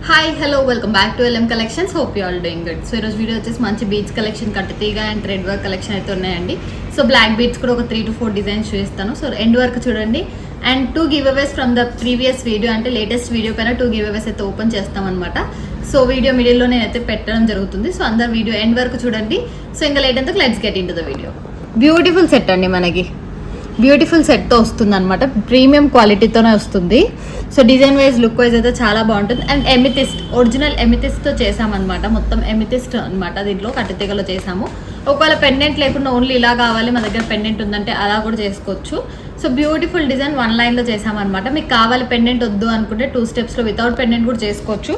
Hi hello welcome back to LM collections. Hope you all doing good. So ఈరోజు video వచ్చేసి మంచి beach collection, కట్టుతీగ and thread work collection అయితే ఉన్నాయండి. So black beads కూడా ఒక 3 to 4 డిజైన్స్ చూపిస్తాను. సో ఎండ్ వరకు చూడండి. And 2 giveaways from the previous video, అంటే లేటెస్ట్ వీడియో పైన 2 గివ్ అవేస్ అయితే ఓపెన్ చేస్తామన్నమాట. సో వీడియో మిడిల్లో నేనైతే పెట్టడం జరుగుతుంది. సో అందరు వీడియో ఎండ్ వరకు చూడండి. సో ఇంకా లేట్ అంతా let's get in to the video. Beautiful set అండి, మనకి బ్యూటిఫుల్ సెట్తో వస్తుంది అనమాట. ప్రీమియం క్వాలిటీతోనే వస్తుంది. So design wise, look wise అయితే చాలా బాగుంటుంది. అండ్ ఎమితిస్ట్, ఒరిజినల్ ఎమితిస్ట్తో చేసామన్నమాట. మొత్తం ఎమితిస్ట్ అనమాట, దీంట్లో కట్టుతీగలో చేసాము. ఒకవేళ పెండెంట్ లేకుండా ఓన్లీ ఇలా కావాలి, మా దగ్గర పెండెంట్ ఉందంటే అలా కూడా చేసుకోవచ్చు. సో బ్యూటిఫుల్ డిజైన్ 1 లైన్లో చేసామన్నమాట. మీకు కావాలి పెండెంట్ వద్దు అనుకుంటే 2 స్టెప్స్లో వితౌట్ పెండెంట్ కూడా చేసుకోవచ్చు.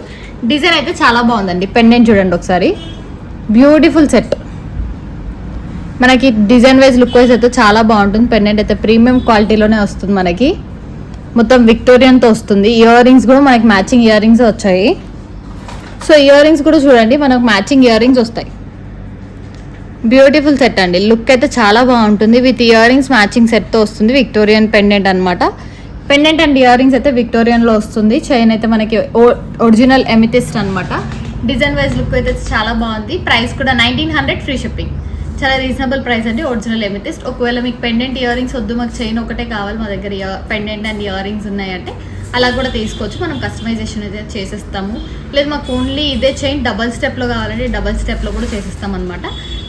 డిజైన్ అయితే చాలా బాగుందండి. పెండెంట్ చూడండి ఒకసారి, బ్యూటిఫుల్ సెట్. మనకి డిజైన్ వైజ్, లుక్ వైజ్ అయితే చాలా బాగుంటుంది. పెండెంట్ అయితే ప్రీమియం క్వాలిటీలోనే వస్తుంది. మనకి మొత్తం విక్టోరియన్తో వస్తుంది. ఇయర్ రింగ్స్ కూడా మనకి మ్యాచింగ్ ఇయర్ రింగ్స్ వచ్చాయి. సో ఇయర్ రింగ్స్ కూడా చూడండి, మనకు మ్యాచింగ్ ఇయర్ రింగ్స్ వస్తాయి. బ్యూటిఫుల్ సెట్ అండి. లుక్ అయితే చాలా బాగుంటుంది. విత్ ఇయర్ రింగ్స్ మ్యాచింగ్ సెట్తో వస్తుంది. విక్టోరియన్ పెండెంట్ అనమాట. పెండెంట్ అండ్ ఇయర్ రింగ్స్ అయితే విక్టోరియన్లో వస్తుంది. చైన్ అయితే మనకి ఒరిజినల్ ఎమితిస్ట్ అనమాట. డిజైన్ వైజ్, లుక్ అయితే చాలా బాగుంది. ప్రైస్ కూడా 1900 ఫ్రీ షిప్పింగ్. చాలా రీజనబుల్ ప్రైస్ అండి. Original amethyst. ఒకవేళ మీకు పెండెంట్ ఇయర్ రింగ్స్ వద్దు, మాకు చైన్ ఒకటే కావాలి, మా దగ్గర పెండెంట్ అండ్ ఇయర్ రింగ్స్ ఉన్నాయంటే అలా కూడా తీసుకోవచ్చు. మనం కస్టమైజేషన్ అయితే చేసేస్తాము. లేదు మాకు ఓన్లీ ఇదే చైన్ డబల్ స్టెప్లో కావాలంటే డబల్ స్టెప్లో కూడా చేసేస్తాం అనమాట.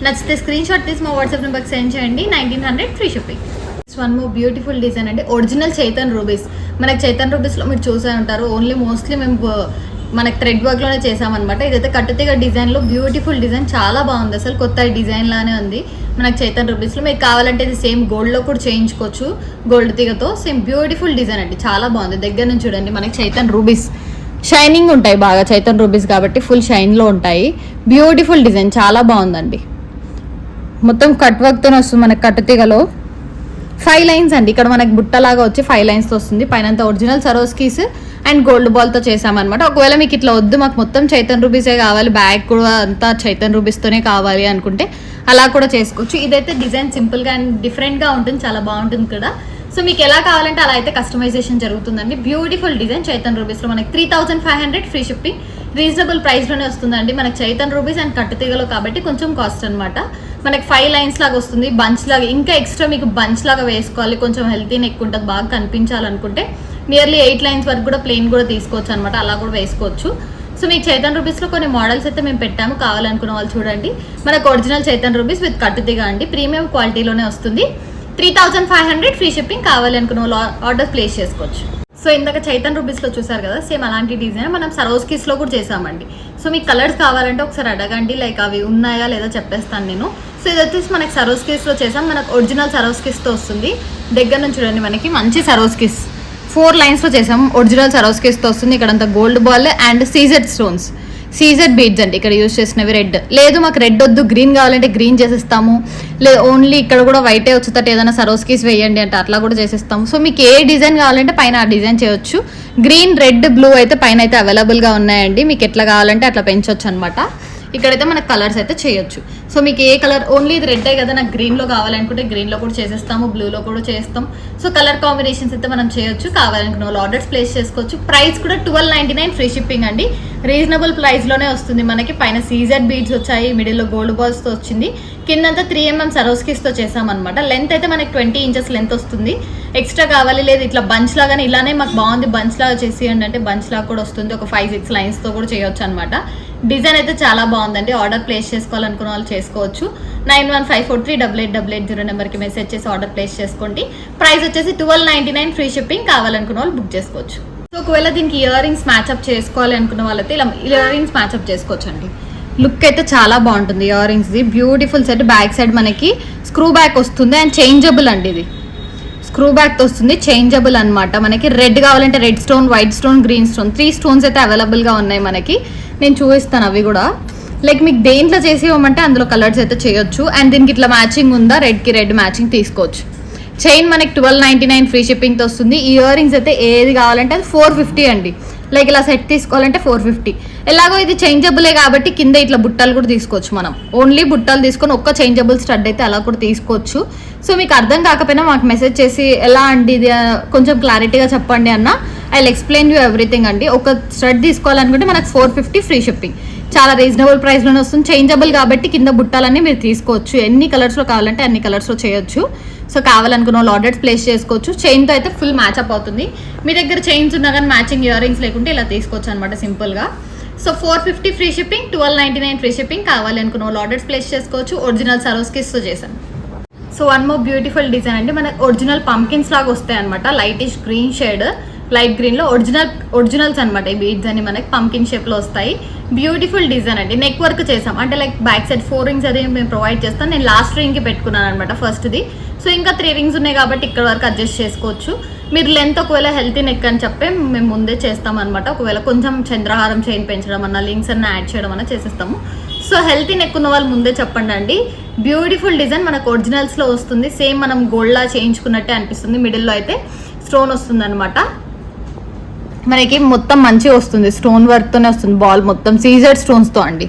నచ్చితే స్క్రీన్ షాట్ తీసి మా వాట్సాప్ నెంబర్కి సెండ్ చేయండి. 1900 free shipping. One more beautiful design అండి. Original Chaitan rubies. మనకి చైతన్ రూబీస్లో మీరు చూసే ఉంటారు. ఓన్లీ మోస్ట్లీ మేము మనకి థ్రెడ్ వర్క్లోనే చేసామన్నమాట. ఇదైతే కట్టుతీగ డిజైన్లో బ్యూటిఫుల్ డిజైన్, చాలా బాగుంది. అసలు కొత్త డిజైన్ లానే ఉంది మనకి చైతన్ రూబీస్లో. మీకు కావాలంటే ఇది సేమ్ గోల్డ్లో కూడా చేయించుకోవచ్చు, గోల్డ్ తీగతో. సేమ్ బ్యూటిఫుల్ డిజైన్ అండి, చాలా బాగుంది. దగ్గర నుంచి చూడండి, మనకి చైతన్ రూబీస్ షైనింగ్ ఉంటాయి బాగా. చైతన్ రూబీస్ కాబట్టి ఫుల్ షైన్లో ఉంటాయి. బ్యూటిఫుల్ డిజైన్, చాలా బాగుందండి. మొత్తం కట్ వర్క్తోనే వస్తుంది మనకి కట్టుతీగలో. 5 లైన్స్ అండి. ఇక్కడ మనకి బుట్టలాగా వచ్చి 5 లైన్స్తో వస్తుంది. పైన ఒరిజినల్ సరోస్కీస్ అండ్ గోల్డ్ బాల్తో చేసామన్నమాట. ఒకవేళ మీకు ఇట్లా వద్దు, మాకు మొత్తం చైతన్ రూబీసే కావాలి, బ్యాగ్ కూడా అంతా చైతన్ రూబీస్తోనే కావాలి అనుకుంటే అలా కూడా చేసుకోవచ్చు. ఇదైతే డిజైన్ సింపుల్గా అండ్ డిఫరెంట్గా ఉంటుంది, చాలా బాగుంటుంది కూడా. సో మీకు ఎలా కావాలంటే అలా అయితే కస్టమైజేషన్ జరుగుతుందండి. బ్యూటిఫుల్ డిజైన్ చైతన్ రూబీస్లో మనకి 3500 ఫ్రీ షిప్పింగ్. రీజనబుల్ ప్రైస్లోనే వస్తుందండి. మనకి చైతన్ రూబీస్ అండ్ కట్టుతీగలో కాబట్టి కొంచెం కాస్ట్ అనమాట. మనకి 5 లైన్స్ లాగా వస్తుంది, బంచ్ లాగా. ఇంకా ఎక్స్ట్రా మీకు బంచ్ లాగా వేసుకోవాలి, కొంచెం హెల్తీ నెక్ ఉంటుంది, బాగా కనిపించాలనుకుంటే నియర్లీ 8 లైన్స్ వరకు కూడా ప్లెయిన్ కూడా తీసుకోవచ్చు అనమాట. అలా కూడా వేసుకోవచ్చు. సో మీకు చైతన్ రూబీస్లో కొన్ని మోడల్స్ అయితే మేము పెట్టాము, కావాలనుకున్న వాళ్ళు చూడండి. మనకు ఒరిజినల్ చైతన్ రూబీస్ విత్ కట్టుతీగ అండి, ప్రీమియం క్వాలిటీలోనే వస్తుంది. 3500 ఫ్రీ షిప్పింగ్. కావాలనుకున్న వాళ్ళు ఆర్డర్ ప్లేస్ చేసుకోవచ్చు. సో ఇందాక చైతన్ రూబీస్లో చూసారు కదా, సేమ్ అలాంటి డిజైన్ మనం సరోస్కీస్లో కూడా చేసామండి. సో మీకు కలర్స్ కావాలంటే ఒకసారి అడగండి, లైక్ అవి ఉన్నాయా లేదా చెప్పేస్తాను నేను. సో ఇది వచ్చేసి మనకి సరోస్కీస్లో చేసాం. మనకు ఒరిజినల్ సరోస్కీస్తో వస్తుంది. దగ్గర నుంచి చూడండి, మనకి మంచి సరోస్కీస్ 4 లైన్స్లో చేసాం. ఒరిజినల్ సరోస్కీస్తో వస్తుంది. ఇక్కడంతా gold ball and CZ stones, CZ beads అండి ఇక్కడ యూజ్ చేసినవి. రెడ్ లేదు, మాకు రెడ్ వద్దు, గ్రీన్ కావాలంటే గ్రీన్ చేసేస్తాము. లేదు ఓన్లీ ఇక్కడ కూడా వైటే వచ్చేటట్టు ఏదైనా సరోస్కీస్ వేయండి అంటే అట్లా కూడా చేసేస్తాము. సో మీకు ఏ డిజైన్ కావాలంటే పైన ఆ డిజైన్ చేయొచ్చు. గ్రీన్, రెడ్, బ్లూ అయితే పైన అయితే అవైలబుల్గా ఉన్నాయండి. మీకు ఎట్లా కావాలంటే అట్లా పెంచవచ్చు అనమాట. ఇక్కడైతే మనకు కలర్స్ అయితే చేయొచ్చు. సో మీకు ఏ కలర్, ఓన్లీ ఇది రెడ్డే కదా, నాకు గ్రీన్లో కావాలనుకుంటే గ్రీన్లో కూడా చేసేస్తాము, బ్లూలో కూడా చేస్తాం. సో కలర్ కాంబినేషన్స్ అయితే మనం చేయొచ్చు. కావాలనుకున్న వాళ్ళు ఆర్డర్స్ ప్లేస్ చేసుకోవచ్చు. ప్రైస్ కూడా 1299 ఫ్రీ షిప్పింగ్ అండి. రీజనబుల్ ప్రైస్లోనే వస్తుంది. మనకి పైన సీజెడ్ బీడ్స్ వచ్చాయి, మిడిల్లో గోల్డ్ బాల్స్తో వచ్చింది, కిందంతా 3mm సరోస్కీస్తో చేసామన్నమాట. లెంత్ అయితే మనకి 20 ఇంచెస్ లెంత్ వస్తుంది. ఎక్స్ట్రా కావాలి, లేదు ఇట్లా బంచ్ లాగానే ఇలానే మాకు బాగుంది బంచ్ లాగా చేసేయండి అంటే బంచ్ లాగా కూడా వస్తుంది. ఒక 5-6 లైన్స్తో కూడా చేయొచ్చు అనమాట. డిజైన్ అయితే చాలా బాగుందండి. ఆర్డర్ ప్లేస్ చేసుకోవాలనుకున్న వాళ్ళు చేసుకోవచ్చు. 9154388880 నెంబర్కి మెసేజ్ చేసి ఆర్డర్ ప్లేస్ చేసుకోండి. ప్రైస్ వచ్చేసి 1299 ఫ్రీ షిప్పింగ్. కావాలనుకున్న వాళ్ళు బుక్ చేసుకోవచ్చు. సో ఒకవేళ దీనికి ఇయర్ రింగ్స్ మ్యాచ్అప్ చేసుకోవాలి అనుకున్న వాళ్ళైతే ఇలా ఇయర్ రింగ్స్ మ్యాచ్అప్ చేసుకోవచ్చు అండి. లుక్ అయితే చాలా బాగుంటుంది ఇయర్ రింగ్స్ది. Beautiful set. బ్యాక్ సైడ్ మనకి స్క్రూ బ్యాక్ వస్తుంది అండ్ చేంజబుల్ అండి. ఇది స్క్రూ బ్యాక్తో వస్తుంది, చేంజబుల్ అనమాట. మనకి రెడ్ కావాలంటే red stone, white stone, green stone, 3 stones అయితే అవైలబుల్గా ఉన్నాయి మనకి. నేను చూపిస్తాను అవి కూడా. లైక్ మీకు దేంట్లో చేసి ఇవ్వమంటే అందులో కలర్స్ అయితే చేయొచ్చు. అండ్ దీనికి ఇట్లా మ్యాచింగ్ ఉందా, రెడ్కి రెడ్ మ్యాచింగ్ తీసుకోవచ్చు. చైన్ మనకి 1299 ఫ్రీ షిప్పింగ్తో వస్తుంది. ఇయర్ రింగ్స్ అయితే ఏది కావాలంటే అది 450 అండి. లైక్ ఇలా సెట్ తీసుకోవాలంటే 450. ఎలాగో ఇది చేంజబులే కాబట్టి కింద ఇట్లా బుట్టలు కూడా తీసుకోవచ్చు. మనం ఓన్లీ బుట్టలు తీసుకొని ఒక్క చేంజబుల్ స్టడ్ అయితే అలా కూడా తీసుకోవచ్చు. సో మీకు అర్థం కాకపోయినా మాకు మెసేజ్ చేసి ఎలా అండి ఇది కొంచెం క్లారిటీగా చెప్పండి అన్న ఐ ఎక్స్ప్లెయిన్ యూ ఎవ్రీథింగ్ అండి. ఒక స్టడ్ తీసుకోవాలనుకుంటే మనకు 450 ఫ్రీ షిప్పింగ్, చాలా రీజనబుల్ ప్రైస్లోనే వస్తుంది. చేంజబుల్ కాబట్టి కింద బుట్టాలన్నీ మీరు తీసుకోవచ్చు, ఎన్ని కలర్స్లో కావాలంటే అన్ని కలర్స్లో చేయొచ్చు. సో కావాలనుకున్న వాళ్ళు ఆర్డర్స్ ప్లేస్ చేసుకోవచ్చు. చైన్తో అయితే ఫుల్ మ్యాచ్అప్ అవుతుంది. మీ దగ్గర చైన్స్ ఉన్నా కానీ మ్యాచింగ్ ఇయర్ రింగ్స్ లేకుంటే ఇలా తీసుకోవచ్చు అనమాట సింపుల్గా. So 450 free shipping, 1299 free shipping. కావాలి అనుకున్న వాళ్ళు ఆర్డర్స్ ప్లేస్ చేసుకోవచ్చు. ఒరిజినల్ సరోస్కిస్తో చేశాను. So one more beautiful design అండి, మనకు ఒరిజినల్ పంకిన్స్ లాగా వస్తాయి అనమాట. లైటిష్ గ్రీన్ షేడ్, లైట్ గ్రీన్లో ఒరిజినల్స్ అనమాట. ఈ బీడ్స్ అని మనకి పంకిన్ షేప్లో వస్తాయి. బ్యూటిఫుల్ డిజైన్ అండి. నెక్ వర్క్ చేసాం అంటే లైక్ బ్యాక్ సైడ్ 4 రింగ్స్ అది మేము ప్రొవైడ్ చేస్తాం. నేను లాస్ట్ రింగ్కి పెట్టుకున్నాను అనమాట ఫస్ట్ది. సో ఇంకా 3 రింగ్స్ ఉన్నాయి కాబట్టి ఇక్కడ వరకు అడ్జస్ట్ చేసుకోవచ్చు. మీరు లెంత్ ఒకవేళ హెల్తీ నెక్ అని చెప్పి మేము ముందే చేస్తాం అనమాట. ఒకవేళ కొంచెం చంద్రహారం చైన్ పెంచడం అన్న, లింక్స్ అన్న యాడ్ చేయడం అన్న చేసేస్తాము. సో హెల్తీ నెక్ ఉన్న వాళ్ళు ముందే చెప్పండి అండి. బ్యూటిఫుల్ డిజైన్ మనకు ఒరిజినల్స్లో వస్తుంది. సేమ్ మనం గోల్డ్లా చేయించుకున్నట్టే అనిపిస్తుంది. మిడిల్లో అయితే స్టోన్ వస్తుంది అనమాట. మనకి మొత్తం మంచిగా వస్తుంది, స్టోన్ వర్క్తోనే వస్తుంది. బాల్ మొత్తం సీజెడ్ స్టోన్స్తో అండి.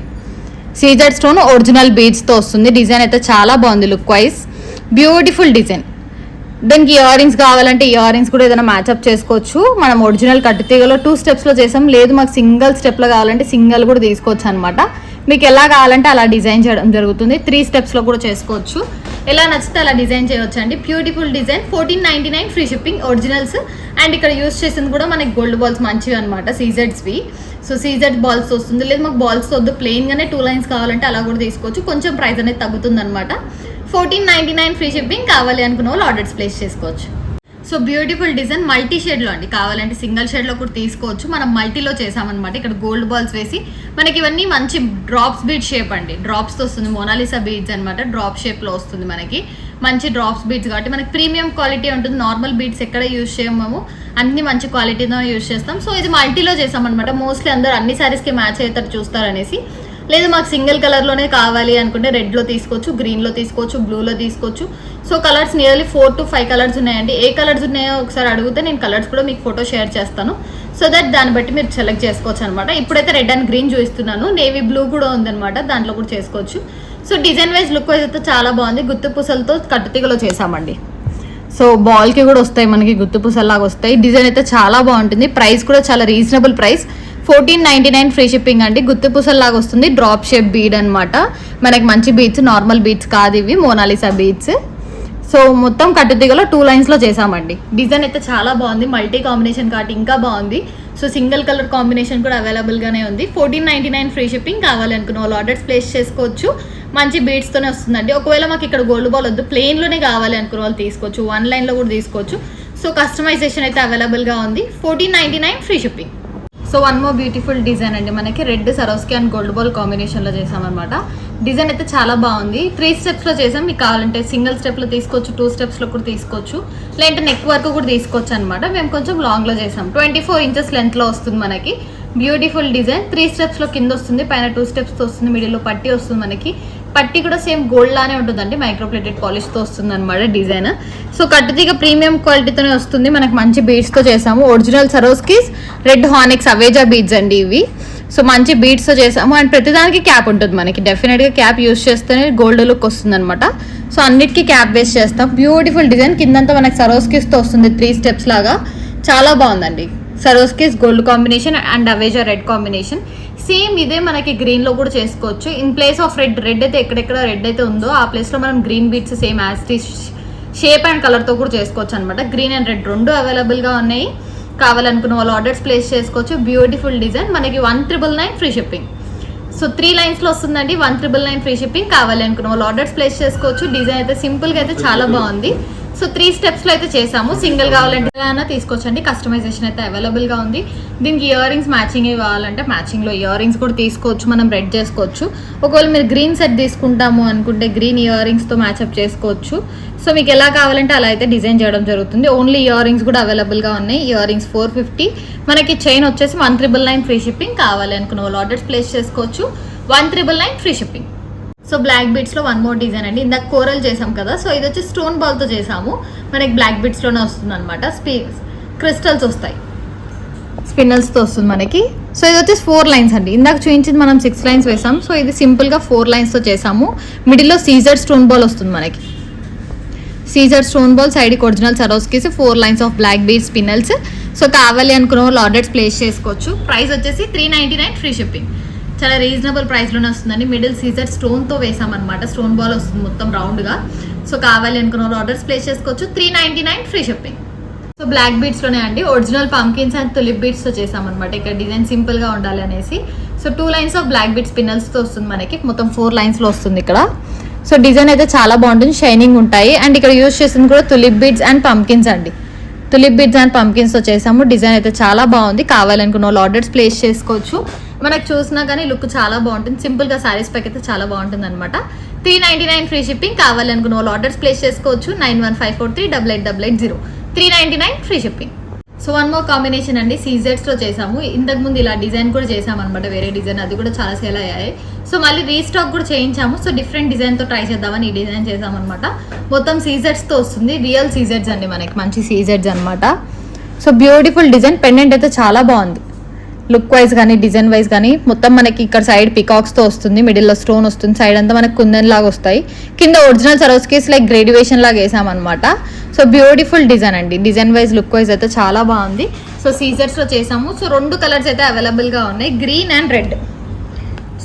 సీజెడ్ స్టోన్ ఒరిజినల్ బీడ్స్తో వస్తుంది. డిజైన్ అయితే చాలా బాగుంది, లుక్ వైజ్ బ్యూటిఫుల్ డిజైన్. దానికి ఇయర్ రింగ్స్ కావాలంటే ఇయర్ రింగ్స్ కూడా ఏదైనా మ్యాచ్అప్ చేసుకోవచ్చు. మనం ఒరిజినల్ కట్టు తీగలో 2 స్టెప్స్లో చేసాం. లేదు మాకు సింగిల్ స్టెప్లో కావాలంటే సింగిల్ కూడా తీసుకోవచ్చు అనమాట. మీకు ఎలా కావాలంటే అలా డిజైన్ చేయడం జరుగుతుంది. 3 స్టెప్స్లో కూడా చేసుకోవచ్చు. ఎలా నచ్చితే అలా డిజైన్ చేయవచ్చు అండి. Beautiful design. 1499 free shipping originals. And ఇక్కడ యూస్ చేసింది కూడా మనకి గోల్డ్ బాల్స్ మంచివి అనమాట, సీజెడ్స్వి. సో సీజెడ్ బాల్స్ వస్తుంది. లేదు మాకు బాల్స్ వద్దు, ప్లెయిన్గానే 2 లైన్స్ కావాలంటే అలా కూడా తీసుకోవచ్చు. కొంచెం ప్రైస్ అనేది తగ్గుతుంది అనమాట. 1499 ఫ్రీ షిప్పింగ్. కావాలి అనుకున్న వాళ్ళు ఆర్డర్స్ ప్లేస్ చేసుకోవచ్చు. సో బ్యూటిఫుల్ డిజైన్ మల్టీ షేడ్లో అండి. కావాలంటే సింగిల్ షేడ్లో కూడా తీసుకోవచ్చు. మనం మల్టీలో చేసామన్నమాట. ఇక్కడ గోల్డ్ బాల్స్ వేసి మనకి ఇవన్నీ మంచి డ్రాప్స్ బీడ్ షేప్ అండి. డ్రాప్స్తో వస్తుంది. మోనాలిసా బీడ్స్ అనమాట. డ్రాప్ షేప్లో వస్తుంది మనకి. మంచి డ్రాప్స్ బీడ్స్ కాబట్టి మనకి ప్రీమియం క్వాలిటీ ఉంటుంది. నార్మల్ బీడ్స్ ఎక్కడ యూజ్ చేయము, అన్ని మంచి క్వాలిటీతో యూజ్ చేస్తాం. సో ఇది మల్టీలో చేసామన్నమాట. మోస్ట్లీ అందరూ అన్ని శారీస్కి మ్యాచ్ అవుతారు చూస్తారనేసి. లేదు మాకు సింగిల్ కలర్లోనే కావాలి అనుకుంటే రెడ్లో తీసుకోవచ్చు, గ్రీన్లో తీసుకోవచ్చు, బ్లూలో తీసుకోవచ్చు. So colours nearly 4 to 5 colours ఉన్నాయండి. ఏ కలర్స్ ఉన్నాయో ఒకసారి అడిగితే నేను కలర్స్ కూడా మీకు ఫోటో షేర్ చేస్తాను. సో దట్ దాన్ని బట్టి మీరు సెలెక్ట్ చేసుకోవచ్చు అనమాట. ఇప్పుడైతే రెడ్ అండ్ గ్రీన్ చూపిస్తున్నాను. నేవీ బ్లూ కూడా ఉందన్నమాట, దాంట్లో కూడా చేసుకోవచ్చు. So design wise look wise అయితే చాలా బాగుంది. గుత్తు పూసలతో కట్టుతీగలో చేసామండి. సో బాల్కి కూడా వస్తాయి మనకి, గుత్తు పూసల్లాగా వస్తాయి. డిజైన్ అయితే చాలా బాగుంటుంది. ప్రైస్ కూడా చాలా రీజనబుల్ ప్రైస్. 1499 ఫ్రీ షిప్పింగ్ అండి. గుత్తు పూసల్లాగా వస్తుంది. డ్రాప్ షేప్ బీడ్ అనమాట. మనకి మంచి బీడ్స్, నార్మల్ బీడ్స్ కాదు ఇవి, మోనాలిసా బీడ్స్. సో మొత్తం కట్టుదిగలో 2 లైన్స్లో చేసామండి. డిజైన్ అయితే చాలా బాగుంది. మల్టీ కాంబినేషన్ కాబట్టి ఇంకా బాగుంది. సో సింగిల్ కలర్ కాంబినేషన్ కూడా అవైలబుల్గానే ఉంది. 1499 ఫ్రీ షిప్పింగ్. కావాలనుకున్న వాళ్ళు ఆర్డర్స్ ప్లేస్ చేసుకోవచ్చు. మంచి బీడ్స్తోనే వస్తుందండి. ఒకవేళ మాకు ఇక్కడ గోల్డ్ బాల్ వద్దు, ప్లెయిన్లోనే కావాలి అనుకున్న వాళ్ళు తీసుకోవచ్చు. 1 లైన్లో కూడా తీసుకోవచ్చు. సో కస్టమైజేషన్ అయితే అవైలబుల్గా ఉంది. 1499 free shipping. So one more beautiful design అండి. మనకి రెడ్ సరోస్కి అండ్ గోల్డ్ బాల్ కాంబినేషన్లో చేసామన్నమాట. డిజైన్ అయితే చాలా బాగుంది. 3 స్టెప్స్లో చేసాం. మీకు కావాలంటే సింగిల్ స్టెప్లో తీసుకోవచ్చు, 2 స్టెప్స్లో కూడా తీసుకోవచ్చు. లేదంటే నెక్ వర్క్ కూడా తీసుకోవచ్చు అనమాట. మేము కొంచెం లాంగ్లో చేసాం. 24 ఇంచెస్ లెంత్లో వస్తుంది మనకి. Beautiful design. 3 స్టెప్స్లో కింద వస్తుంది, పైన 2 స్టెప్స్తో వస్తుంది, మిడిల్లో పట్టి వస్తుంది మనకి. పట్టి కూడా సేమ్ గోల్డ్ లానే ఉంటుందండి, మైక్రోప్లేటెడ్ పాలిష్తో వస్తుంది అనమాట డిజైన్. సో కట్టుతీగ ప్రీమియం క్వాలిటీతోనే వస్తుంది. మనకి మంచి బీడ్స్తో చేసాము. ఒరిజినల్ సరోస్కిస్ రెడ్ హానిక్స్ అవేజా బీడ్స్ అండి ఇవి. సో మంచి బీడ్స్తో చేసాము. అండ్ ప్రతిదానికి క్యాప్ ఉంటుంది మనకి. డెఫినెట్గా క్యాప్ యూస్ చేస్తేనే గోల్డ్ లుక్ వస్తుంది అనమాట. సో అన్నిటికీ క్యాప్ వేస్ట్ చేస్తాం. Beautiful design. కిందంతా మనకి సరోస్కిస్తో వస్తుంది 3 స్టెప్స్ లాగా. చాలా బాగుందండి. సరోస్కిస్ గోల్డ్ కాంబినేషన్ అండ్ అవేజా రెడ్ కాంబినేషన్. సేమ్ ఇదే మనకి గ్రీన్లో కూడా చేసుకోవచ్చు. ఇన్ ప్లేస్ ఆఫ్ రెడ్ అయితే ఎక్కడెక్కడ రెడ్ అయితే ఉందో ఆ ప్లేస్లో మనం green beads same as shape and కలర్తో కూడా చేసుకోవచ్చు అనమాట. గ్రీన్ అండ్ రెడ్ 2 అవైలబుల్గా ఉన్నాయి. కావాలనుకున్న వాళ్ళు ఆర్డర్స్ ప్లేస్ చేసుకోవచ్చు. Beautiful design. మనకి 1999 ఫ్రీ షిప్పింగ్. సో 3 లైన్స్లో వస్తుందండి. 1999 ఫ్రీ షిప్పింగ్. కావాలి అనుకున్న వాళ్ళు ఆర్డర్స్ ప్లేస్ చేసుకోవచ్చు. డిజైన్ అయితే సింపుల్గా అయితే చాలా బాగుంది. సో 3 స్టెప్స్లో అయితే చేసాము. సింగిల్ కావాలంటే అయినా తీసుకోవచ్చండి. కస్టమైజేషన్ అయితే అవైలబుల్గా ఉంది. దీనికి ఇయర్ రింగ్స్ మ్యాచింగ్ కావాలంటే మ్యాచింగ్లో ఇయర్ రింగ్స్ కూడా తీసుకోవచ్చు. మనం రెడ్ చేసుకోవచ్చు. ఒకవేళ మీరు గ్రీన్ సెట్ తీసుకుంటాము అనుకుంటే గ్రీన్ ఇయర్ రింగ్స్తో మ్యాచ్అప్ చేసుకోవచ్చు. సో మీకు ఎలా కావాలంటే అలా అయితే డిజైన్ చేయడం జరుగుతుంది. ఓన్లీ ఇయర్ రింగ్స్ కూడా అవైలబుల్గా ఉన్నాయి. Ear rings 450. మనకి చైన్ వచ్చేసి 1999 ఫ్రీ షిప్పింగ్. కావాలి అనుకున్న వాళ్ళు ఆర్డర్స్ ప్లేస్ చేసుకోవచ్చు. 1999 ఫ్రీ షిప్పింగ్. సో బ్లాక్ బీడ్స్లో 1 మోర్ డిజైన్ అండి. ఇందాక కోరల్ చేసాం కదా, సో ఇది వచ్చి స్టోన్ బాల్తో చేసాము. మనకి బ్లాక్ బీడ్స్లోనే వస్తుంది అనమాట. క్రిస్టల్స్ వస్తాయి, స్పిన్నల్స్తో వస్తుంది మనకి. సో ఇది వచ్చేసి 4 లైన్స్ అండి. ఇందాక చూపించింది మనం 6 లైన్స్ వేసాం. సో ఇది సింపుల్గా 4 లైన్స్తో చేసాము. మిడిల్లో సీజర్ స్టోన్ బాల్ వస్తుంది మనకి. సీజర్ స్టోన్ బాల్ సైడ్కి original Swarovskis 4 lines of black bead spinels. So కావాలి అనుకున్న వాళ్ళు ఆర్డర్స్ ప్లేస్ చేసుకోవచ్చు. ప్రైస్ వచ్చేసి 399 ఫ్రీ షిప్పింగ్. చాలా రీజనబుల్ ప్రైస్లోనే వస్తుందండి. మిడిల్ సీజర్ స్టోన్తో వేసామన్నమాట. స్టోన్ బాల్ వస్తుంది మొత్తం రౌండ్గా. సో కావాలి అనుకున్న వాళ్ళు ఆర్డర్స్ ప్లేస్ చేసుకోవచ్చు. 399 ఫ్రీ షిప్పింగ్. సో బ్లాక్ బీడ్స్లోనే అండి ఒరిజినల్ పంకిన్స్ అండ్ తులిప్ బీడ్స్తో చేసామన్నమాట. ఇక్కడ డిజైన్ సింపుల్గా ఉండాలి అనేసి. So 2 lines of black beads పిన్నల్స్తో వస్తుంది మనకి. మొత్తం 4 లైన్స్లో వస్తుంది ఇక్కడ. సో డిజైన్ అయితే చాలా బాగుంటుంది, షైనింగ్ ఉంటాయి. అండ్ ఇక్కడ యూజ్ చేసింది కూడా తులిప్ బీడ్స్ అండ్ పంకిన్స్ అండి. తులిప్ బీడ్స్ అండ్ పంకిన్స్తో చేసాము. డిజైన్ అయితే చాలా బాగుంది. కావాలనుకున్న వాళ్ళు ఆర్డర్స్ ప్లేస్ చేసుకోవచ్చు. మనకు చూసినా కానీ లుక్ చాలా బాగుంటుంది. సింపుల్గా శారీస్ పైకి అయితే చాలా బాగుంటుంది అనమాట. 399 ఫ్రీ షిప్పింగ్. కావాలనుకున్న వాళ్ళు ఆర్డర్స్ ప్లేస్ చేసుకోవచ్చు. 9154388880. 399 free shipping. So 1 more combination అండి, సీజెడ్స్లో చేసాము. ఇంతకుముందు ఇలా డిజైన్ కూడా చేసామన్నమాట, వేరే డిజైన్. అది కూడా చాలా సేల్ అయ్యాయి. సో మళ్ళీ రీస్టాక్ కూడా చేయించాము. సో డిఫరెంట్ డిజైన్తో ట్రై చేద్దామని ఈ డిజైన్ చేసామన్నమాట. మొత్తం సీజెడ్స్తో వస్తుంది. రియల్ సీజెడ్స్ అండి, మనకి మంచి సీజెడ్స్ అనమాట. So beautiful design. పెండెంట్ అయితే చాలా బాగుంది. లుక్ వైజ్ కానీ డిజైన్ వైజ్ కానీ మొత్తం మనకి ఇక్కడ సైడ్ పికాక్స్తో వస్తుంది. మిడిల్లో స్టోన్ వస్తుంది. సైడ్ అంతా మనకి కుందన్ లాగా వస్తాయి. కింద ఒరిజినల్ సరోస్కీస్ లైక్ గ్రేడ్యుయేషన్ లాగా వేసామన్నమాట. సో బ్యూటిఫుల్ డిజైన్ అండి. డిజైన్ వైజ్ లుక్ వైజ్ అయితే చాలా బాగుంది. సో సీజర్స్లో చేసాము. సో 2 కలర్స్ అయితే అవైలబుల్గా ఉన్నాయి, green and red.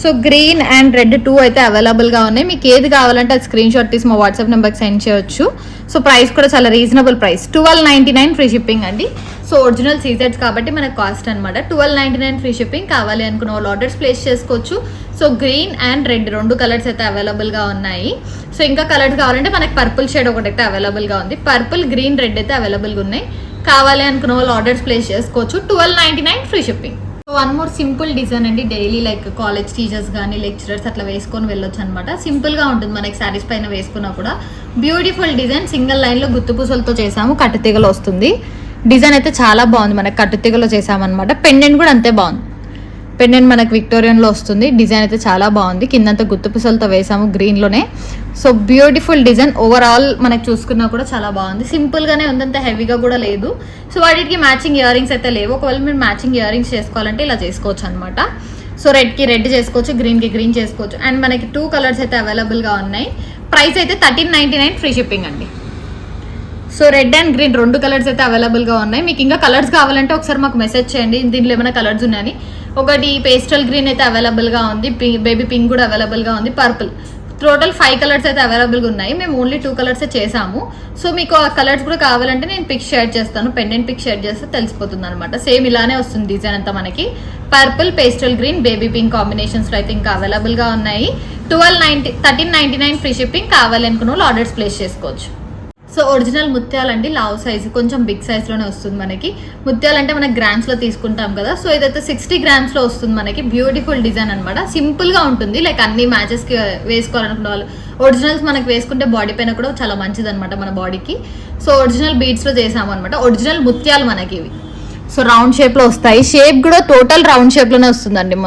So green and red 2 అయితే అవైలబుల్గా ఉన్నాయి. మీకు ఏది కావాలంటే అది స్క్రీన్ షాట్ తీసి మా వాట్సాప్ నెంబర్కి సెండ్ చేయొచ్చు. సో ప్రైస్ కూడా చాలా రీజనబుల్ ప్రైస్, 1299 ఫ్రీ షిప్పింగ్ అండి. సో ఒరిజినల్ సీజెడ్స్ కాబట్టి మనకు కాస్ట్ అనమాట. 1299 ఫ్రీ షిప్పింగ్. కావాలి అనుకున్న వాళ్ళు ఆర్డర్స్ ప్లేస్ చేసుకోవచ్చు. So green and red 2 colours అయితే అవైలబుల్గా ఉన్నాయి. సో ఇంకా కలర్స్ కావాలంటే మనకి పర్పుల్ షేడ్ ఒకటైతే అవైలబుల్గా ఉంది. పర్పుల్, గ్రీన్, రెడ్ అయితే అవైలబుల్గా ఉన్నాయి. కావాలి అనుకున్న వాళ్ళు ఆర్డర్స్ ప్లేస్ చేసుకోవచ్చు. 1299 free shipping. So 1 more simple design అండి. డైలీ లైక్ కాలేజ్ టీచర్స్ కానీ లెక్చరర్స్ అట్లా వేసుకొని వెళ్ళొచ్చు అనమాట. సింపుల్గా ఉంటుంది, మనకి శారీస్ పైన వేసుకున్నా కూడా. Beautiful design. సింగిల్ లైన్లో గుత్తుపూసలతో చేసాము. కట్టుతీగలో వస్తుంది. డిజైన్ అయితే చాలా బాగుంది. మనకి కట్టుతీగలో చేసామన్నమాట. పెండెంట్ కూడా అంతే బాగుంది. పెండెంట్ మనకి విక్టోరియన్లో వస్తుంది. డిజైన్ అయితే చాలా బాగుంది. కిందంతా గుత్తుపూసలతో వేసాము గ్రీన్లోనే. So beautiful design. ఓవరాల్ మనకి చూసుకున్నా కూడా చాలా బాగుంది. సింపుల్గానే ఉంది, అంత హెవీగా కూడా లేదు. సో వాటికి మ్యాచింగ్ ఇయర్ రింగ్స్ అయితే లేవు. ఒకవేళ మీరు మ్యాచింగ్ ఇయర్ రింగ్స్ చేసుకోవాలంటే ఇలా చేసుకోవచ్చు అనమాట. సో రెడ్కి రెడ్ చేసుకోవచ్చు, గ్రీన్కి గ్రీన్ చేసుకోవచ్చు. అండ్ మనకి 2 కలర్స్ అయితే అవైలబుల్గా ఉన్నాయి. ప్రైస్ అయితే 1399 ఫ్రీ షిప్పింగ్ అండి. So red and green 2 colours అయితే అవైలబుల్గా ఉన్నాయి. మీకు ఇంకా కలర్స్ కావాలంటే ఒకసారి మాకు మెసేజ్ చేయండి, దీంట్లో ఏమైనా కలర్స్ ఉన్నాయని. ఒకటి పేస్టల్ గ్రీన్ అయితే అవైలబుల్గా ఉంది, బేబీ పింక్ కూడా అవైలబుల్గా ఉంది, పర్పుల్. టోటల్ 5 కలర్స్ అయితే అవైలబుల్గా ఉన్నాయి. మేము ఓన్లీ 2 కలర్సే చేసాము. సో మీకు ఆ కలర్స్ కూడా కావాలంటే నేను పిక్ షేర్ చేస్తాను. పెండెంట్ పిక్ షేర్ చేస్తే తెలిసిపోతుంది అనమాట. సేమ్ ఇలానే వస్తుంది డిజైన్ అంతా మనకి. Purple, pastel green, baby pink కాంబినేషన్స్లో అయితే ఇంకా అవైలబుల్గా ఉన్నాయి. 1399 ఫ్రీ షిప్పింగ్. కావాలనుకున్న వాళ్ళు ఆర్డర్స్ ప్లేస్ చేసుకోవచ్చు. సో ఒరిజినల్ ముత్యాలండి, లావ్ సైజు, కొంచెం బిగ్ సైజ్లోనే వస్తుంది మనకి. ముత్యాలంటే మనకి గ్రామ్స్లో తీసుకుంటాం కదా. సో ఇదైతే 60 గ్రామ్స్లో వస్తుంది మనకి. బ్యూటిఫుల్ డిజైన్ అనమాట. సింపుల్గా ఉంటుంది, లైక్ అన్ని మ్యాచెస్కి వేసుకోవాలనుకున్న వాళ్ళు. ఒరిజినల్స్ మనకి వేసుకుంటే బాడీ పైన కూడా చాలా మంచిది అనమాట మన బాడీకి. సో ఒరిజినల్ బీడ్స్లో చేసాము అనమాట. ఒరిజినల్ ముత్యాలు మనకి ఇవి. సో రౌండ్ షేప్లో వస్తాయి. షేప్ కూడా టోటల్ రౌండ్ షేప్లోనే వస్తుందండి.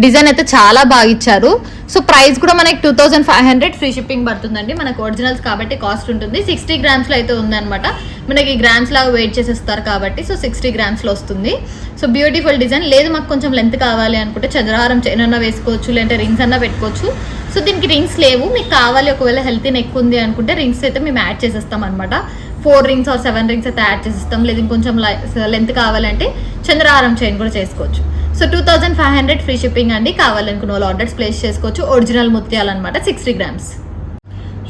డిజైన్ అయితే చాలా బాగా ఇచ్చారు. సో ప్రైస్ కూడా మనకి 2500 ఫ్రీ షిప్పింగ్ పడుతుందండి. మనకు ఒరిజినల్స్ కాబట్టి కాస్ట్ ఉంటుంది. 60 గ్రామ్స్లో అయితే ఉందన్నమాట. మనకి గ్రామ్స్ లాగా వెయిట్ చేసేస్తారు కాబట్టి. సో 60 గ్రామ్స్లో వస్తుంది. So beautiful design. లేదు మాకు కొంచెం లెంత్ కావాలి అనుకుంటే చదరారం చైన్ అన్నా వేసుకోవచ్చు, లేదంటే రింగ్స్ అన్నా పెట్టుకోవచ్చు. సో దీనికి రింగ్స్ లేవు. మీకు కావాలి ఒకవేళ హెల్తీ నెక్ ఉంది అనుకుంటే రింగ్స్ అయితే మేము యాడ్ చేసేస్తాం అనమాట. 4 రింగ్స్ ఆర్ 7 రింగ్స్ అయితే యాడ్ చేసేస్తాం. లేదు ఇంకొంచెం లెంత్ కావాలంటే చంద్రహారం చైన్ కూడా చేసుకోవచ్చు. సో 2500 ఫ్రీ షిప్పింగ్ అండి. కావాలనుకున్న వాళ్ళు ఆర్డర్స్ ప్లేస్ చేసుకోవచ్చు. ఒరిజినల్ ముత్యాలు అనమాట, 60 గ్రామ్స్.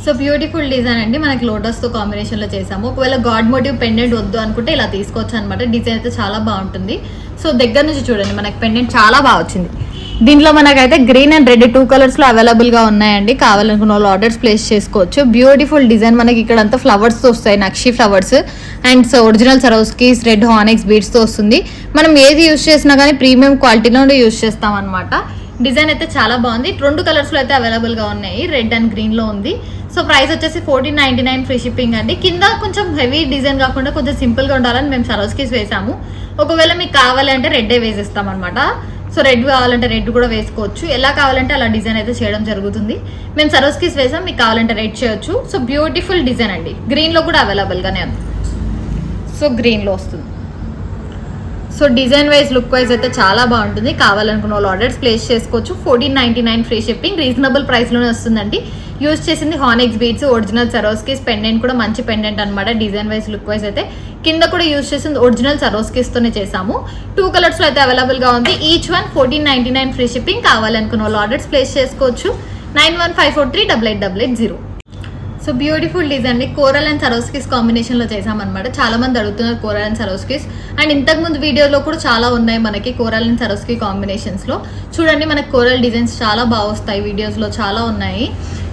సో బ్యూటిఫుల్ డిజైన్ అండి. మనకి లోటస్తో కాంబినేషన్లో చేసాము. ఒకవేళ గాడ్ మోటివ్ పెండెంట్ వద్దు అనుకుంటే ఇలా తీసుకోవచ్చు అనమాట. డిజైన్ అయితే చాలా బాగుంటుంది. సో దగ్గర నుంచి చూడండి, మనకి పెండెంట్ చాలా బాగా వచ్చింది. దీంట్లో మనకైతే గ్రీన్ అండ్ రెడ్ 2 కలర్స్లో అవైలబుల్గా ఉన్నాయండి. కావాలనుకున్న వాళ్ళు ఆర్డర్స్ ప్లేస్ చేసుకోవచ్చు. Beautiful design. మనకి ఇక్కడ అంతా ఫ్లవర్స్తో వస్తాయి, నక్షి flowers. And so original Swarovskis red onyx బీడ్స్తో వస్తుంది. మనం ఏది యూజ్ చేసినా కానీ ప్రీమియం క్వాలిటీలో యూజ్ చేస్తాం అనమాట. డిజైన్ అయితే చాలా బాగుంది. 2 కలర్స్లో అయితే అవైలబుల్గా ఉన్నాయి, రెడ్ అండ్ గ్రీన్లో ఉంది. సో ప్రైస్ వచ్చేసి 1499 ఫ్రీ షిప్పింగ్ అండి. కింద కొంచెం హెవీ డిజైన్ కాకుండా కొంచెం సింపుల్గా ఉండాలని మేము సరోస్కీస్ వేసాము. ఒకవేళ మీకు కావాలి అంటే రెడ్డే వేసేస్తాం అనమాట. సో రెడ్ కావాలంటే రెడ్ కూడా వేసుకోవచ్చు. ఎలా కావాలంటే అలా డిజైన్ అయితే చేయడం జరుగుతుంది. మేము సరోస్కీస్ వేసాం, మీకు కావాలంటే రెడ్ చేయొచ్చు. సో బ్యూటిఫుల్ డిజైన్ అండి. గ్రీన్లో కూడా అవైలబుల్గానే ఉంది. సో గ్రీన్లో వస్తుంది. So design wise look wise అయితే చాలా బాగుంటుంది. కావాలనుకున్న వాళ్ళు ఆర్డర్స్ ప్లేస్ చేసుకోవచ్చు. 1499 ఫ్రీ షిప్పింగ్, రీజనబుల్ ప్రైస్లోనే వస్తుందండి. యూజ్ చేసింది హానెక్స్ బీడ్స్, ఒరిజినల్ సరోస్కిస్, పెండెంట్ కూడా మంచి పెండెంట్ అనమాట. డిజైన్ వైజ్ లుక్ వైజ్ అయితే కింద కూడా యూజ్ చేసింది ఒరిజినల్ సరోస్కిస్తోనే చేసాము. 2 కలర్స్లో అయితే అవైలబుల్గా ఉంది. Each one 1499 free shipping. కావాలనుకున్న వాళ్ళు ఆర్డర్స్ ప్లేస్ చేసుకోవచ్చు. 9154388880. సో బ్యూటిఫుల్ డిజైన్ అండి. కోరల్ అండ్ సరోస్కిస్ కాంబినేషన్లో చేసామన్నమాట. చాలా మంది అడుగుతున్నారు కోరల్ అండ్ సరోస్కిస్. అండ్ ఇంతకుముందు వీడియోలో కూడా చాలా ఉన్నాయి మనకి కోరల్ అండ్ సరోస్కి కాంబినేషన్స్లో. చూడండి మనకి కోరల్ డిజైన్స్ చాలా బాగా వస్తాయి, వీడియోస్లో చాలా ఉన్నాయి.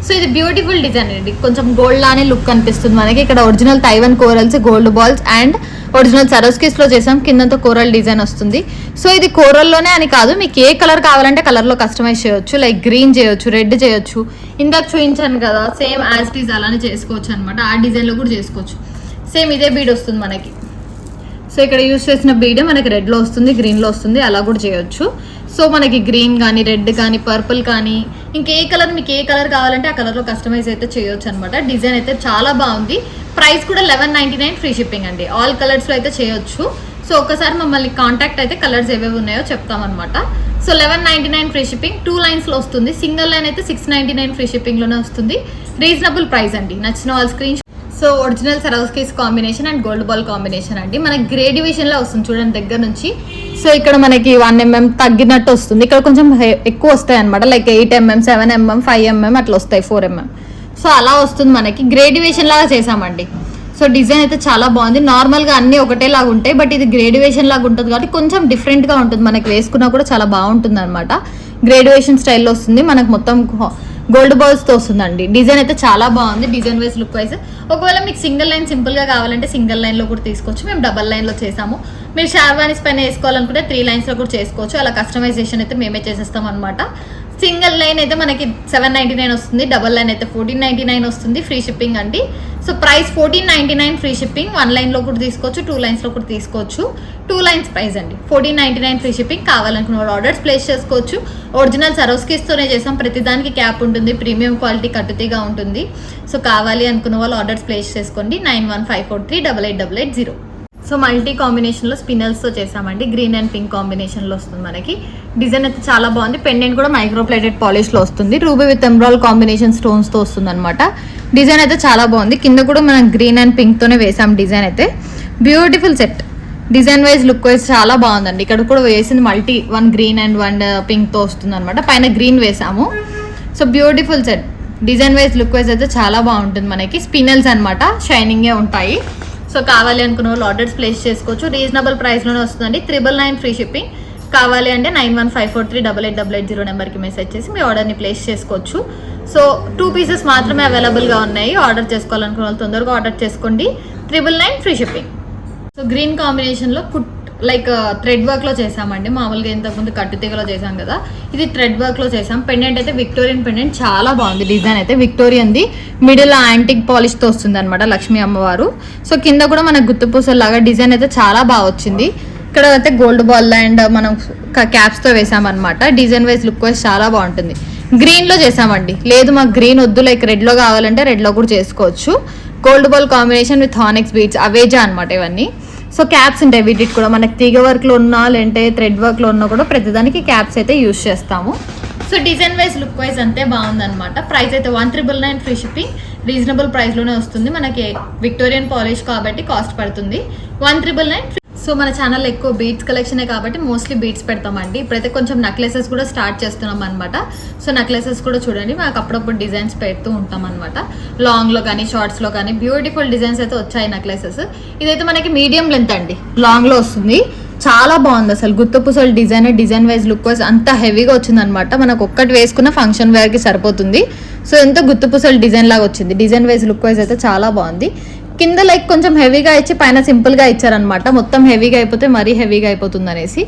సో ఇది బ్యూటిఫుల్ డిజైన్ అండి. కొంచెం గోల్డ్ లానే లుక్ అనిపిస్తుంది మనకి. ఇక్కడ original Taiwan corals, gold balls and original సరోస్కిస్లో చేసాం. కిందంతా కోరల్ డిజైన్ వస్తుంది. సో ఇది కోరల్లోనే అని కాదు, మీకు ఏ కలర్ కావాలంటే కలర్లో కస్టమైజ్ చేయొచ్చు. లైక్ గ్రీన్ చేయొచ్చు, రెడ్ చేయొచ్చు. ఇందాక చూపించాను కదా, సేమ్ యాజ్ ఇట్ ఈజ్ అలానే చేసుకోవచ్చు అనమాట. ఆ డిజైన్లో కూడా చేసుకోవచ్చు. సేమ్ ఇదే బీడ్ వస్తుంది మనకి. సో ఇక్కడ యూజ్ చేసిన బీడే మనకి రెడ్లో వస్తుంది, గ్రీన్లో వస్తుంది. అలా కూడా చేయొచ్చు. సో మనకి గ్రీన్ కానీ, రెడ్ కానీ, పర్పుల్ కానీ, ఇంకే కలర్ మీకు ఏ కలర్ కావాలంటే ఆ కలర్లో కస్టమైజ్ అయితే చేయొచ్చు అనమాట. డిజైన్ అయితే చాలా బాగుంది. ప్రైస్ కూడా 1199 ఫ్రీ షిప్పింగ్ అండి. ఆల్ కలర్స్లో అయితే చేయొచ్చు. సో ఒకసారి మమ్మల్ని కాంటాక్ట్ అయితే కలర్స్ ఏవేవి ఉన్నాయో చెప్తామన్నమాట. So 1199 free shipping. 2 లైన్స్లో వస్తుంది. సింగిల్ లైన్ అయితే 699 ఫ్రీ షిప్పింగ్లోనే వస్తుంది. రీజనబుల్ ప్రైస్ అండి. నచ్చిన వాళ్ళ screen. So original Swarovskis combination and gold ball combination అండి. మనకి గ్రే డివిజన్లో వస్తుంది చూడండి దగ్గర నుంచి. సో ఇక్కడ మనకి 1 mm తగ్గినట్టు వస్తుంది. ఇక్కడ కొంచెం ఎక్కువ వస్తాయి అనమాట. లైక్ 8 mm, 7 mm, 5 mm అట్లా వస్తాయి, 4 mm. సో అలా వస్తుంది మనకి. గ్రే డివిజన్ లాగా చేసామండి. సో డిజైన్ అయితే చాలా బాగుంది. నార్మల్గా అన్నీ ఒకటేలాగా ఉంటాయి, బట్ ఇది గ్రేడ్యుయేషన్ లాగా ఉంటుంది కాబట్టి కొంచెం డిఫరెంట్గా ఉంటుంది. మనకి వేసుకున్నా కూడా చాలా బాగుంటుంది అనమాట. గ్రేడ్యుయేషన్ స్టైల్లో వస్తుంది. మనకు మొత్తం గోల్డ్ బాల్స్తో వస్తుందండి. డిజైన్ అయితే చాలా బాగుంది. డిజైన్ వైజ్ లుక్ వైజ్ ఒకవేళ మీకు సింగిల్ లైన్ సింపుల్గా కావాలంటే సింగిల్ లైన్లో కూడా తీసుకోవచ్చు. మేము డబల్ లైన్లో చేసాము. మీరు షార్వానీస్ పైన వేసుకోవాలనుకుంటే 3 లైన్స్లో కూడా చేసుకోవచ్చు. అలా కస్టమైజేషన్ అయితే మేమే చేసేస్తాం అనమాట. సింగిల్ లైన్ అయితే మనకి 799 వస్తుంది, డబల్ లైన్ అయితే 1499 వస్తుంది. ఫ్రీ షిప్పింగ్ అండి. So price 1499 free shipping. 1 లైన్లో కూడా తీసుకోవచ్చు, 2 లైన్స్లో కూడా తీసుకోవచ్చు. 2 లైన్స్ ప్రైస్ అండి. 1499 ఫ్రీ షిప్పింగ్. కావాలనుకున్న వాళ్ళు ఆర్డర్స్ ప్లేస్ చేసుకోవచ్చు. ఒరిజినల్ సరోస్కిస్తోనే చేసాం. ప్రతిదానికి క్యాప్ ఉంటుంది, ప్రీమియం క్వాలిటీ కట్టుతీగా ఉంటుంది. సో కావాలి అనుకున్న వాళ్ళు ఆర్డర్స్ ప్లేస్ చేసుకోండి. 9154388880. సో మల్టీ కాంబినేషన్లో స్పిన్నల్స్తో చేసామండి. గ్రీన్ అండ్ పింక్ కాంబినేషన్లో వస్తుంది మనకి. డిజైన్ అయితే చాలా బాగుంది. పెండెంట్ కూడా మైక్రో ప్లేటెడ్ పాలిష్లో వస్తుంది. రూబీ విత్ ఎంబ్రాయిడ్ కాంబినేషన్ స్టోన్స్తో వస్తుంది అనమాట. డిజైన్ అయితే చాలా బాగుంది. కింద కూడా మనం గ్రీన్ అండ్ పింక్తోనే వేసాం. డిజైన్ అయితే beautiful set. Design wise look wise చాలా బాగుందండి. ఇక్కడ కూడా వేసింది మల్టీ 1 గ్రీన్ అండ్ 1 పింక్తో వస్తుంది అనమాట. పైన గ్రీన్ వేసాము. So beautiful set. Design wise look wise అయితే చాలా బాగుంటుంది మనకి. స్పిన్నల్స్ అనమాట, షైనింగే ఉంటాయి. సో కావాలి అనుకున్న వాళ్ళు ఆర్డర్స్ ప్లేస్ చేసుకోవచ్చు. రీజనబుల్ ప్రైస్లోనే వస్తుందండి. 999 ఫ్రీ షిప్పింగ్. కావాలి అంటే 9154388880 నెంబర్కి మెసేజ్ చేసి మీ ఆర్డర్ని ప్లేస్ చేసుకోవచ్చు. సో 2 పీసెస్ మాత్రమే అవైలబుల్గా ఉన్నాయి. ఆర్డర్ చేసుకోవాలనుకున్న వాళ్ళు తొందరగా ఆర్డర్ చేసుకోండి. 999 ఫ్రీ షిప్పింగ్. సో గ్రీన్ కాంబినేషన్లో లైక్ థ్రెడ్ వర్క్లో చేసామండి. మామూలుగా ఇంతకుముందు కట్టుతీగలో చేసాం కదా, ఇది థ్రెడ్ వర్క్లో చేసాం. పెండెంట్ అయితే విక్టోరియన్ పెండెంట్ చాలా బాగుంది. డిజైన్ అయితే విక్టోరియన్ది, మిడిల్ యాంటిక్ పాలిష్తో వస్తుంది అనమాట, లక్ష్మీ అమ్మవారు. సో కింద కూడా మనకు గుత్తుపూసలాగా డిజైన్ అయితే చాలా బాగా వచ్చింది. ఇక్కడ అయితే గోల్డ్ బాల్ అండ్ మనం క్యాప్స్తో వేసామన్నమాట. డిజైన్ వైజ్ లుక్ వైజ్ చాలా బాగుంటుంది. గ్రీన్లో చేసామండి. లేదు మాకు గ్రీన్ వద్దు, లైక్ రెడ్లో కావాలంటే రెడ్లో కూడా చేసుకోవచ్చు. Gold ball combination with onyx beads, అవేజా అనమాట ఇవన్నీ. సో క్యాప్స్ ఉంటాయి వీటికి కూడా. మనకి తీగ వర్క్లో ఉన్నా లేదంటే థ్రెడ్ వర్క్లో ఉన్నా కూడా ప్రతిదానికి క్యాప్స్ అయితే యూజ్ చేస్తాము. So design wise look wise అంతే బాగుందన్నమాట. ప్రైస్ అయితే 1999 ఫ్రీ షిప్పింగ్. రీజనబుల్ ప్రైస్లోనే వస్తుంది. మనకి విక్టోరియన్ పాలిష్ కాబట్టి కాస్ట్ పడుతుంది 1999. సో మన ఛానల్లో ఎక్కువ బీడ్స్ కలెక్షనే కాబట్టి మోస్ట్లీ బీడ్స్ పెడతామండి. ఇప్పుడైతే కొంచెం నెక్లెసెస్ కూడా స్టార్ట్ చేస్తున్నాం అనమాట. సో నెక్లెసెస్ కూడా చూడండి, మాకు అప్పుడప్పుడు డిజైన్స్ పెడుతూ ఉంటాం అనమాట. లాంగ్లో కానీ షార్ట్స్లో కానీ బ్యూటిఫుల్ డిజైన్స్ అయితే వచ్చాయి నెక్లెసెస్. ఇదైతే మనకి మీడియం లెంత్ అండి, లాంగ్లో వస్తుంది. చాలా బాగుంది అసలు. గుత్తపూసలు డిజైన్ వైజ్ లుక్ వైజ్ అంత హెవీగా వచ్చింది అనమాట. మనకు ఒక్కటి వేసుకున్న ఫంక్షన్ వేర్కి సరిపోతుంది. సో ఎంత గుత్తపూసలు డిజైన్ లాగా వచ్చింది. డిజైన్ వైజ్ లుక్ వైజ్ అయితే చాలా బాగుంది. కింద లైక్ కొంచెం హెవీగా ఇచ్చి పైన సింపుల్గా ఇచ్చారనమాట. మొత్తం హెవీగా అయిపోతే మరీ హెవీగా అయిపోతుంది అనేసి.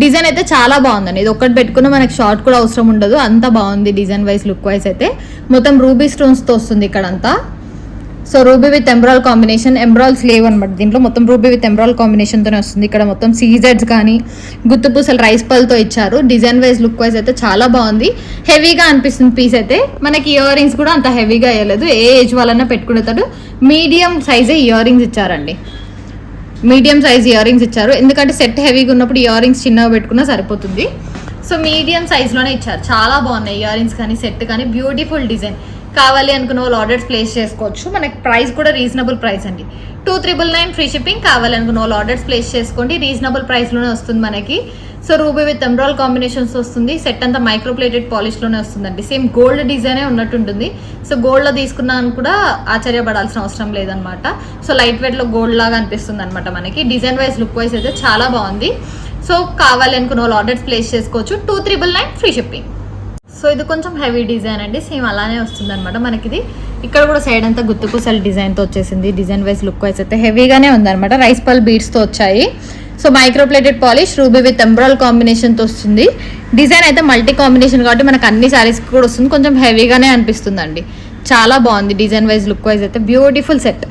డిజైన్ అయితే చాలా బాగుందండి. ఇది ఒక్కటి పెట్టుకున్న మనకి షార్ట్ కూడా అవసరం ఉండదు, అంత బాగుంది. డిజైన్ వైజ్ లుక్ వైజ్ అయితే మొత్తం రూబీ స్టోన్స్తో వస్తుంది ఇక్కడంతా. సో రూబీ విత్ ఎంబ్రాయిడ్ కాంబినేషన్, ఎంబ్రాయిల్స్ లేవు అనమాట దీంట్లో. మొత్తం రూబీ విత్ ఎంబ్రాయిడ్ కాంబినేషన్తోనే వస్తుంది. ఇక్కడ మొత్తం సీజెడ్స్ కానీ గుత్తుపూసలు రైస్ పల్తో ఇచ్చారు. డిజైన్ వైజ్ లుక్ వైజ్ అయితే చాలా బాగుంది. హెవీగా అనిపిస్తుంది పీస్ అయితే. మనకి ఇయర్ రింగ్స్ కూడా అంత హెవీగా వేయలేదు, ఏ ఏజ్ వాళ్ళన్నా పెట్టుకునేటట్టు మీడియం సైజే ఇయర్ రింగ్స్ ఇచ్చారండి. మీడియం సైజ్ ఇయర్ రింగ్స్ ఇచ్చారు, ఎందుకంటే సెట్ హెవీగా ఉన్నప్పుడు ఇయర్ రింగ్స్ చిన్నగా పెట్టుకున్నా సరిపోతుంది. సో మీడియం సైజ్లోనే ఇచ్చారు, చాలా బాగున్నాయి ఇయర్ రింగ్స్ కానీ సెట్ కానీ. Beautiful design. కావాలి అనుకున్న వాళ్ళు ఆర్డర్స్ ప్లేస్ చేసుకోవచ్చు. మనకి ప్రైస్ కూడా రీజనబుల్ ప్రైస్ అండి, 2,999 ఫ్రీ షిప్పింగ్. కావాలి అనుకున్న వాళ్ళు ఆర్డర్స్ ప్లేస్ చేసుకోండి, రీజనబుల్ ప్రైస్లోనే వస్తుంది మనకి. So ruby with emerald combinations వస్తుంది. సెట్ అంతా మైక్రోప్లేటెడ్ పాలిష్లోనే వస్తుందండి, సేమ్ గోల్డ్ డిజైనే ఉన్నట్టుంటుంది. సో గోల్డ్లో తీసుకున్నాను కూడా ఆశ్చర్యపడాల్సిన అవసరం లేదనమాట. సో లైట్ వెయిట్లో గోల్డ్ లాగా అనిపిస్తుంది అనమాట మనకి. డిజైన్ వైజ్ లుక్ వైజ్ అయితే చాలా బాగుంది. సో కావాలి అనుకున్న వాళ్ళు ఆర్డర్స్ ప్లేస్ చేసుకోవచ్చు, 2,999 ఫ్రీ షిప్పింగ్. సో ఇది కొంచెం హెవీ డిజైన్ అండి, సేమ్ అలానే వస్తుంది అనమాట మనకి. ఇది ఇక్కడ కూడా సైడ్ అంతా గుత్తుపూసల డిజైన్తో వచ్చేసింది. డిజైన్ వైజ్ లుక్ వైజ్ అయితే హెవీగానే ఉందన్నమాట. రైస్ పల్ బీడ్స్తో వచ్చాయి. So micro plated polish ruby with ఎంబ్రాయిడ్ కాంబినేషన్తో వస్తుంది. డిజైన్ అయితే మల్టీ కాంబినేషన్ కాబట్టి మనకు అన్ని శారీస్కి కూడా వస్తుంది, కొంచెం హెవీగానే అనిపిస్తుందండి. చాలా బాగుంది డిజైన్ వైజ్ లుక్ వైజ్ అయితే. Beautiful set.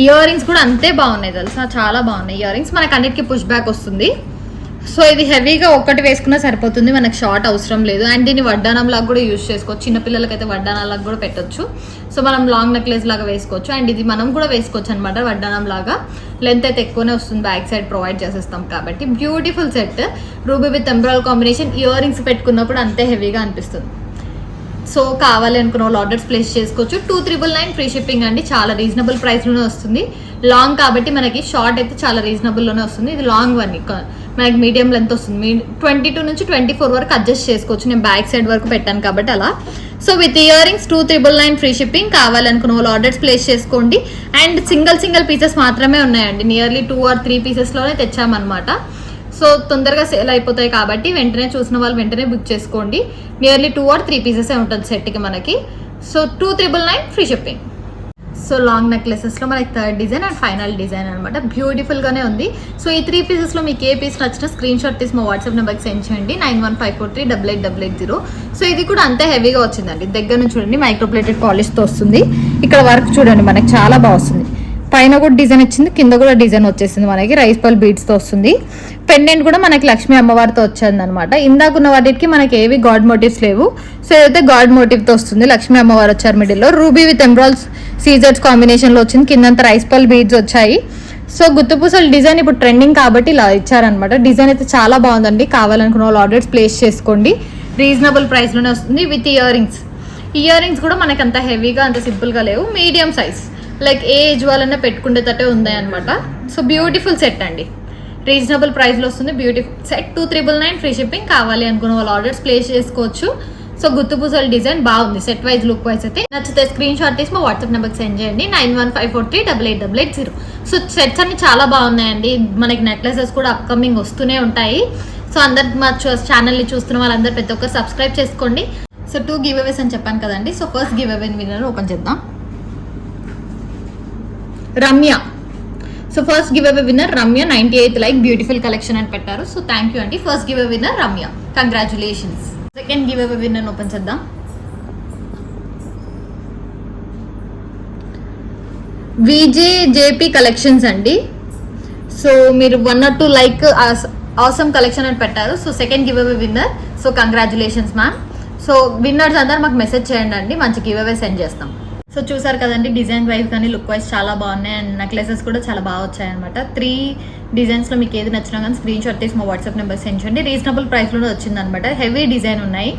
ఇయర్ రింగ్స్ కూడా అంతే బాగున్నాయి తెలుసా, చాలా బాగున్నాయి ఇయర్ రింగ్స్. మనకు అన్నిటికీ పుష్ బ్యాక్ వస్తుంది. సో ఇది హెవీగా ఒక్కటి వేసుకున్నా సరిపోతుంది, మనకు షార్ట్ అవసరం లేదు. అండ్ దీన్ని వడ్డానం లాగా కూడా యూజ్ చేసుకోవచ్చు, చిన్నపిల్లలకైతే వడ్డానాలకు కూడా పెట్టొచ్చు. సో మనం లాంగ్ నెక్లెస్ లాగా వేసుకోవచ్చు. అండ్ ఇది మనం కూడా వేసుకోవచ్చు అనమాట వడ్డానం లాగా. లెంత్ అయితే ఎక్కువనే వస్తుంది, బ్యాక్ సైడ్ ప్రొవైడ్ చేసేస్తాం కాబట్టి. Beautiful set. రూబీ విత్ ఎంబ్రాయిడ్ కాంబినేషన్. ఇయర్ రింగ్స్ పెట్టుకున్నప్పుడు అంతే హెవీగా అనిపిస్తుంది. సో కావాలి అనుకున్న వాళ్ళు ఆర్డర్స్ ప్లేస్ చేసుకోవచ్చు, 2,999 ఫ్రీ షిప్పింగ్ అండి. చాలా రీజనబుల్ ప్రైస్లోనే వస్తుంది. లాంగ్ కాబట్టి మనకి, షార్ట్ అయితే చాలా రీజనబుల్లోనే వస్తుంది. ఇది లాంగ్ వన్, మనకి మీడియం లెంత్ వస్తుంది. 22 నుంచి 24 వరకు అడ్జస్ట్ చేసుకోవచ్చు. నేను బ్యాక్ సైడ్ వరకు పెట్టాను కాబట్టి అలా. So with ear rings 2,999 free shipping. కావాలనుకున్న వాళ్ళు ఆర్డర్స్ ప్లేస్ చేసుకోండి. అండ్ సింగిల్ పీసెస్ మాత్రమే ఉన్నాయండి, నియర్లీ 2 or 3 పీసెస్లోనే తెచ్చామన్నమాట. సో తొందరగా సేల్ అయిపోతాయి కాబట్టి వెంటనే చూసిన వాళ్ళు వెంటనే బుక్ చేసుకోండి. నియర్లీ 2 or 3 పీసెసే ఉంటుంది సెట్కి మనకి. So 2,999 free shipping. So long నెక్లెసెస్లో మనకి third design and final design అనమాట. బ్యూటిఫుల్గానే ఉంది. సో ఈ 3 పీసెస్లో మీకు ఏ పీస్ నచ్చినా స్క్రీన్ షాట్ తీసి మా వాట్సాప్ నెంబర్కి సెండ్ చేయండి, 9154388880. సో ఇది కూడా అంతే హెవీగా వచ్చిందండి. దగ్గర నుంచి చూడండి, మైక్రోప్లేటెడ్ పాలిష్తో వస్తుంది. ఇక్కడ వర్క్ చూడండి మనకి చాలా బాగా వస్తుంది. పైన కూడా డిజైన్ ఇచ్చింది, కింద కూడా డిజైన్ వచ్చేసింది మనకి. రైస్ పల్ బీడ్స్తో వస్తుంది. పెండెంట్ కూడా మనకి లక్ష్మీ అమ్మవారితో వచ్చింది అనమాట. ఇందాకున్న వాటికి మనకి ఏవి గాడ్ మోటివ్స్ లేవు. సో ఇదైతే గాడ్ మోటివ్తో వస్తుంది. లక్ష్మీ అమ్మవారు వచ్చారు మిడిల్లో. రూబీ విత్ ఎంబ్రాయిడ్స్ సీజర్స్ కాంబినేషన్లో వచ్చింది. కిందంతా రైస్ పల్ బీడ్స్ వచ్చాయి. సో గుత్తుపూసల డిజైన్ ఇప్పుడు ట్రెండింగ్ కాబట్టి ఇలా ఇచ్చారనమాట. డిజైన్ అయితే చాలా బాగుందండి. కావాలనుకున్న వాళ్ళు ఆర్డర్స్ ప్లేస్ చేసుకోండి, రీజనబుల్ ప్రైస్లోనే వస్తుంది. With ear rings. Ear rings కూడా మనకి అంత హెవీగా అంత సింపుల్గా లేవు, మీడియం సైజ్, లైక్ ఏ ఏజ్ వాళ్ళన్నా పెట్టుకునేటట్టే ఉన్నాయి అనమాట. సో బ్యూటిఫుల్ సెట్ అండి, రీజనబుల్ ప్రైస్లో వస్తుంది. Beautiful set, 2,999 free shipping. కావాలి అనుకున్న వాళ్ళు ఆర్డర్స్ ప్లేస్ చేసుకోవచ్చు. సో గుత్తుపూసల డిజైన్ బాగుంది, సెట్ వైజ్ లుక్ వైజ్ అయితే. నచ్చితే స్క్రీన్ షాట్ తీసి మా వాట్సాప్ నెంబర్కి సెండ్ చేయండి, 9154388880. సో సెట్స్ అన్ని చాలా బాగున్నాయండి. మనకి నెక్లెసెస్ కూడా అప్కమింగ్ వస్తూనే ఉంటాయి. సో అందరు మా ఛానల్ని చూస్తున్న వాళ్ళందరూ ప్రతి ఒక్కరు సబ్స్క్రైబ్ చేసుకోండి. సో 2 గివ్ అవేస్ అని చెప్పాను కదండి. So first giveaway winner open చేద్దాం. Ramya. So first giveaway winner Ramya, 98th like, beautiful collection అని పెట్టారు. సో థ్యాంక్ యూ అండి. First giveaway winner Ramya, congratulations. Second giveaway winner open చేద్దాం. విజేజేపీ కలెక్షన్స్ అండి. సో మీరు 1 or 2 లైక్ ఆసమ్ కలెక్షన్ అని పెట్టారు. So second giveaway winner. So congratulations ma'am. So winners అందరు మాకు మెసేజ్ చేయండి అండి, మంచి గివ్ అవే సెండ్ చేస్తాం. సో చూసారు కదండి, డిజైన్ వైజ్ కానీ లుక్ వైజ్ చాలా బాగున్నాయి. అండ్ నెక్లెసెస్ కూడా చాలా బాగా వచ్చాయన్నమాట. 3 డిజైన్స్లో మీకు ఏది నచ్చినా కానీ స్క్రీన్ షాట్ తీసి మా వాట్సాప్ నెంబర్ సెండ్ చేయండి. రీజనబుల్ ప్రైస్లోనే వచ్చిందనమాట. హెవీ డిజైన్ ఉన్నాయి.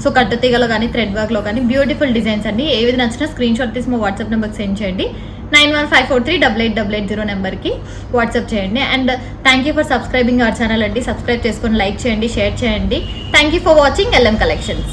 సో కట్టుతీగలో కానీ థ్రెడ్ వర్క్లో కానీ బ్యూటిఫుల్ డిజైన్స్ అండి. ఏది నచ్చినా స్క్రీన్ షాట్ తీసి మా వాట్సాప్ నెంబర్కి సెండ్ చేయండి, 9154388880 నెంబర్కి వాట్సాప్ చేయండి. And thank you for subscribing our channel అండి. సబ్స్క్రైబ్ చేసుకొని లైక్ చేయండి, షేర్ చేయండి. Thank you for watching LM collections.